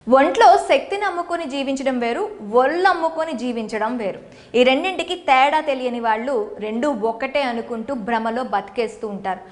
ఒంట్లో శక్తిని అమ్ముకొని జీవించడం వేరు, ఒళ్ళు అమ్ముకొని జీవించడం వేరు. ఈ రెండింటికి తేడా తెలియని వాళ్ళు రెండు ఒక్కటే అనుకుంటూ భ్రమలో బతికేస్తూ ఉంటారు.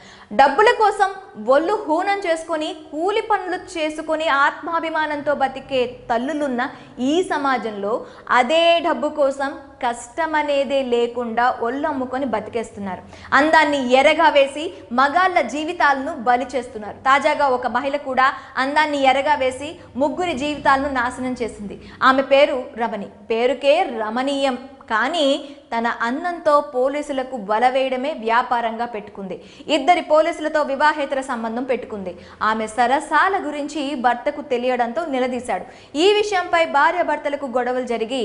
డబ్బుల కోసం ఒళ్ళు హూనం చేసుకొని కూలి పనులు చేసుకొని ఆత్మాభిమానంతో బతికే తల్లులున్న ఈ సమాజంలో అదే డబ్బు కోసం కష్టం అనేదే లేకుండా ఒళ్ళు అమ్ముకొని బతికేస్తున్నారు. అందాన్ని ఎరగా వేసి మగాళ్ళ జీవితాలను బలి చేస్తున్నారు. తాజాగా ఒక మహిళ కూడా అందాన్ని ఎరగా వేసి ముగ్గురి జీవితాలను నాశనం చేసింది. ఆమె పేరు రమణి. పేరుకే రమణీయం, కానీ తన అందంతో పోలీసులకు వల వేయడమే వ్యాపారంగా పెట్టుకుంది. ఇద్దరి పోలీసులతో వివాహేతర సంబంధం పెట్టుకుంది. ఆమె సరసాల గురించి భర్తకు తెలియడంతో నిలదీశాడు. ఈ విషయంపై భార్యాభర్తలకు గొడవలు జరిగి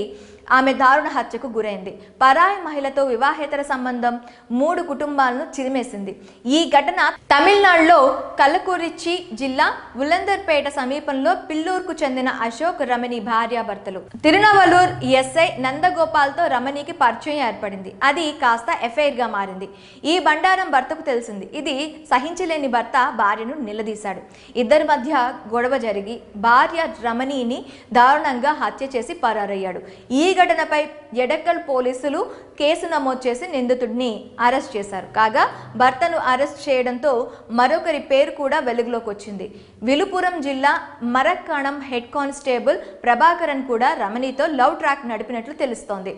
ఆమె దారుణ హత్యకు గురైంది. పరాయి మహిళతో వివాహేతర సంబంధం 3 కుటుంబాలను చిరిమేసింది. ఈ ఘటన తమిళనాడులో కల్లకురిచి జిల్లా ఉలందర్పేట సమీపంలో పిల్లూరుకు చెందిన అశోక్, రమణి భార్యాభర్తలు. తిరునవలూర్ ఎస్ఐ నందగోపాల్తో రమణికి పరిచయం ఏర్పడింది. అది కాస్త ఎఫ్ఐఆర్ గా మారింది. ఈ బండారం భర్తకు తెలిసింది. ఇది సహించలేని భర్త భార్యను నిలదీశాడు. ఇద్దరి మధ్య గొడవ జరిగి భార్య రమణిని దారుణంగా హత్య చేసి పరారయ్యాడు. ఈ ఘటనపై ఎడక్కల్ పోలీసులు కేసు నమోదు చేసి నిందితుడిని అరెస్ట్ చేశారు. కాగా భర్తను అరెస్ట్ చేయడంతో మరొకరి పేరు కూడా వెలుగులోకి వచ్చింది. విలుపురం జిల్లా మరక్కాణం హెడ్ కానిస్టేబుల్ ప్రభాకరన్ కూడా రమణితో లవ్ ట్రాక్ నడిపినట్లు తెలుస్తోంది.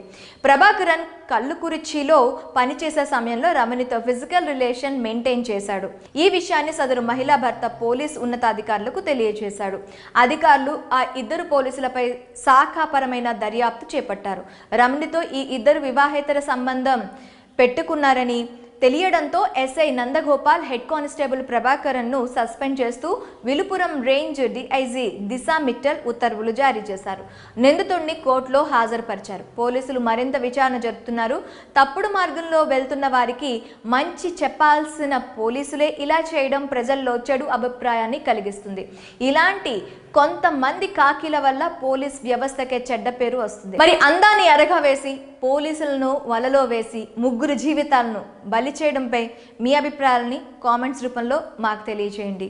ప్రభాకరన్ కల్లుకురిచిలో పనిచేసే సమయంలో రమణితో ఫిజికల్ రిలేషన్ మెయింటైన్ చేశాడు. ఈ విషయాన్ని సదరు మహిళా భర్త పోలీస్ ఉన్నతాధికారులకు తెలియజేశాడు. అధికారులు ఆ ఇద్దరు పోలీసులపై శాఖాపరమైన దర్యాప్తు చేపట్టారు. రమణితో ఈ ఇద్దరు వివాహేతర సంబంధం పెట్టుకున్నారని తెలియడంతో ఎస్ఐ నందగోపాల్ హెడ్ కానిస్టేబుల్ ప్రభాకరన్ను సస్పెండ్ చేస్తూ విలుపురం రేంజ్ డిఐజీ దిశా మిట్టల్ ఉత్తర్వులు జారీ చేశారు. నిందితుడిని కోర్టులో హాజరుపరిచారు. పోలీసులు మరింత విచారణ జరుపుతున్నారు. తప్పుడు మార్గంలో వెళ్తున్న వారికి మంచి చెప్పాల్సిన పోలీసులే ఇలా చేయడం ప్రజల్లో చెడు అభిప్రాయాన్ని కలిగిస్తుంది. ఇలాంటి కొంతమంది కాకిల వల్ల పోలీస్ వ్యవస్థకే చెడ్డ పేరు వస్తుంది. మరి అందాన్ని ఎరగా వేసి పోలీసులను వలలో వేసి ముగ్గురు జీవితాలను బలి చేయడంపై మీ అభిప్రాయాలని కామెంట్స్ రూపంలో మాకు తెలియజేయండి.